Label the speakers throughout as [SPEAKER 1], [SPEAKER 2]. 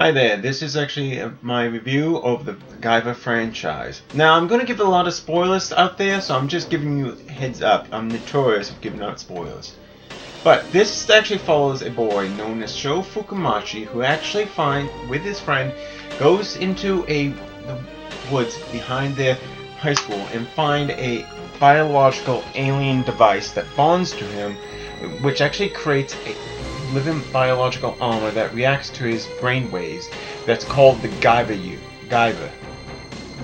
[SPEAKER 1] Hi there, this is actually my review of the Guyver franchise. Now, I'm going to give a lot of spoilers out there, so I'm just giving you a heads up. I'm notorious of giving out spoilers. But this actually follows a boy known as Sho Fukumachi who actually with his friend, goes into the woods behind their high school and find a biological alien device that bonds to him, which actually creates a living biological armor that reacts to his brainwaves. That's called the Guyver.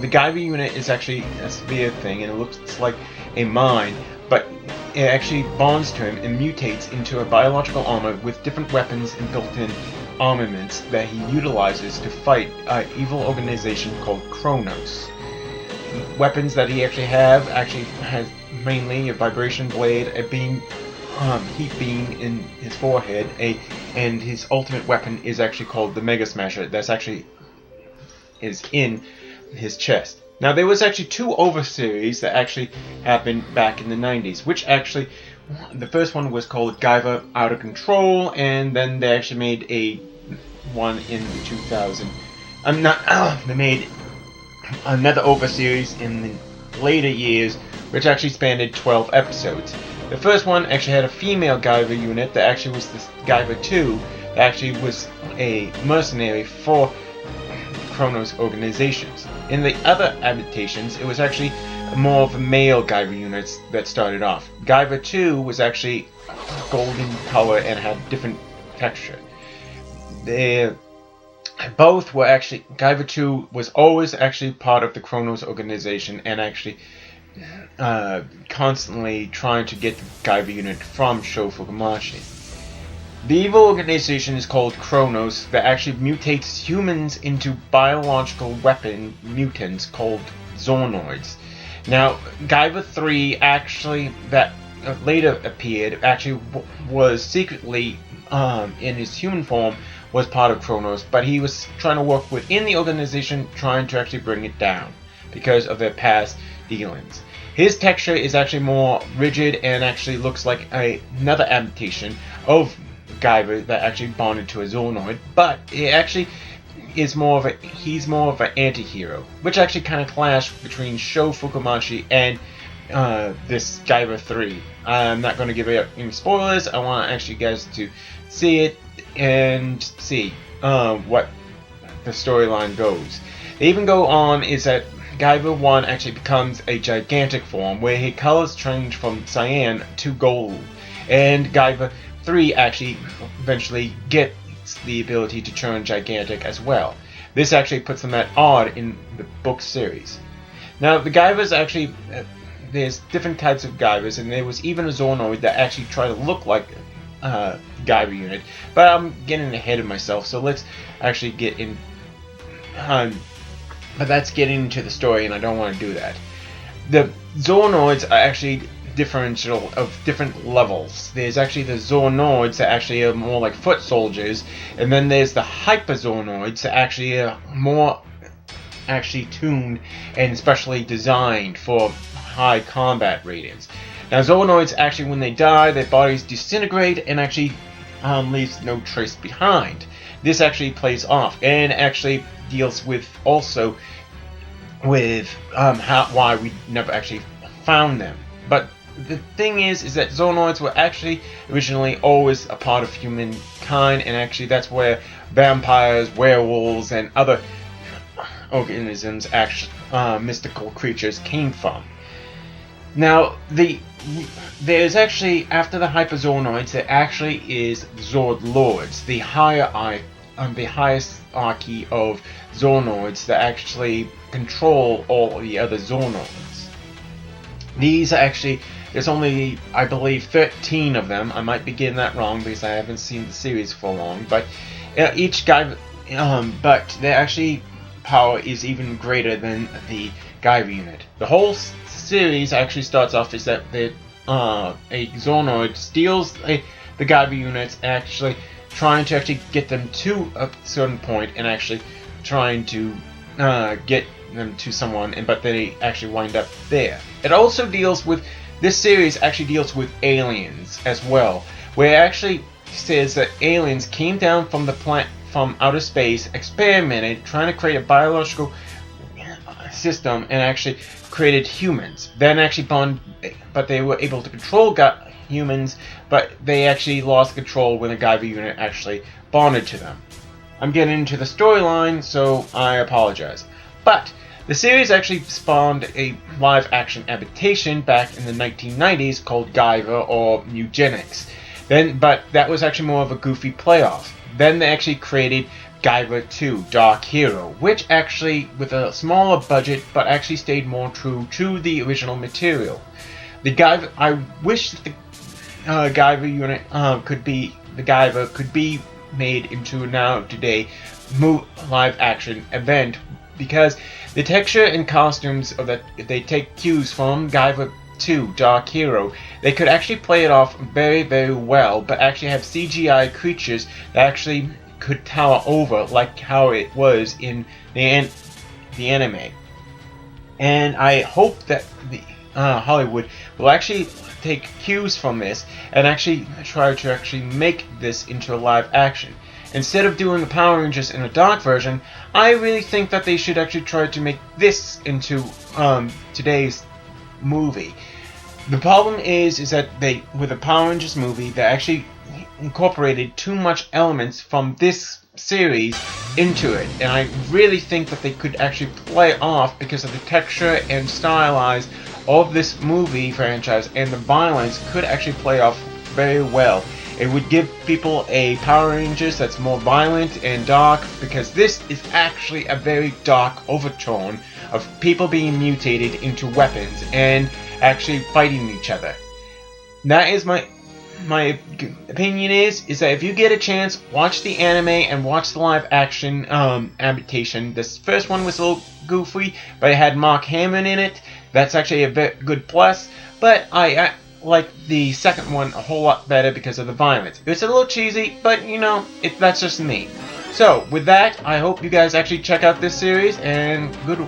[SPEAKER 1] The Guyver unit is actually a severe thing, and it looks like a mine, but it actually bonds to him and mutates into a biological armor with different weapons and built-in armaments that he utilizes to fight an evil organization called Kronos. Weapons that he actually has mainly a vibration blade, a heat beam in his forehead, and his ultimate weapon is actually called the Mega Smasher. That's actually is in his chest. Now, there was actually two over-series that actually happened back in the 90s, which actually, the first one was called Guyver Out of Control, and then they actually made a one in the 2000. They made another over-series in the later years, which actually spanned 12 episodes. The first one actually had a female Guyver unit that actually was the Guyver 2, that actually was a mercenary for Kronos organizations. In the other adaptations, it was actually more of a male Guyver units that started off. Guyver 2 was actually golden color and had different texture. Both were actually, Guyver 2 was always actually part of the Kronos organization and actually constantly trying to get the Guyver unit from Sho Fukumachi. The evil organization is called Kronos that actually mutates humans into biological weapon mutants called Zoonoids. Now, Guyver 3 actually, that later appeared, actually was secretly, in his human form, was part of Kronos, but he was trying to work within the organization, trying to actually bring it down because of their past dealings. His texture is actually more rigid and actually looks like another adaptation of Guyver that actually bonded to a Zoonoid, but it actually is he's more of an anti-hero, which actually kind of clashed between Sho Fukumachi and this Guyver 3. I'm not going to give out any spoilers. I want actually you guys to see it and see what the storyline goes. They even go on is that Guyver 1 actually becomes a gigantic form where his colors change from cyan to gold, and Guyver 3 actually eventually gets the ability to turn gigantic as well. This actually puts them at odd in the book series. Now, the Guyvers actually, there's different types of Guyvers, and there was even a Zoonoid that actually tried to look like Guyver unit, but I'm getting ahead of myself, so let's actually get in. But that's getting into the story, and I don't want to do that. The Zoonoids are actually differential of different levels. There's actually the Zoonoids that actually are more like foot soldiers, and then there's the Hyper Zoonoids that actually are more actually tuned and specially designed for high combat ratings. Now, Zoonoids actually, when they die, their bodies disintegrate and actually leaves no trace behind. This actually plays off and actually deals with also with why we never actually found them. But the thing is that Zoonoids were actually originally always a part of humankind, and actually that's where vampires, werewolves, and other organisms, actually mystical creatures, came from. Now, there's actually, after the Hyper Zoonoids, there actually is Zord Lords, the highest hierarchy of Zoonoids that actually control all of the other Zoonoids. These are actually, there's only, I believe, 13 of them. I might be getting that wrong because I haven't seen the series for long, but each guy, but their actually power is even greater than the Guyver unit. The whole series actually starts off is that a Zoonoid steals the Guyver units, actually trying to actually get them to a certain point and actually trying to get them to someone, but they actually wind up there. It also deals with, this series actually deals with aliens as well, where it actually says that aliens came down from the from outer space, experimented, trying to create a biological system, and actually created humans. Then actually but they were able to control humans, but they actually lost control when the Guyver unit actually bonded to them. I'm getting into the storyline, so I apologize. But the series actually spawned a live-action adaptation back in the 1990s called Guyver or Eugenics. But that was actually more of a goofy playoff. Then they actually created Guyver 2, Dark Hero, which actually, with a smaller budget, but actually stayed more true to the original material. I wish that the Guyver unit could be made into a today live action event, because the texture and costumes of that, if they take cues from Guyver 2 Dark Hero, they could actually play it off very, very well, but actually have CGI creatures that actually could tower over like how it was in the anime. And I hope that the Hollywood will actually take cues from this and actually try to actually make this into a live action. Instead of doing the Power Rangers in a dark version, I really think that they should actually try to make this into today's movie. The problem is that with the Power Rangers movie, they actually incorporated too much elements from this series into it, and I really think that they could actually play off because of the texture and stylize of this movie franchise, and the violence could actually play off very well. It would give people a Power Rangers that's more violent and dark, because this is actually a very dark overtone of people being mutated into weapons and actually fighting each other. That is my opinion is that if you get a chance, watch the anime and watch the live action adaptation. This first one was a little goofy, but it had Mark Hamill in it. That's actually a good plus, but I like the second one a whole lot better because of the violence. It's a little cheesy, but that's just me. So with that, I hope you guys actually check out this series, and good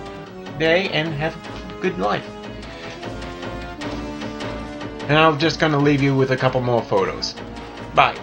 [SPEAKER 1] day and have a good life. And I'm just gonna leave you with a couple more photos. Bye.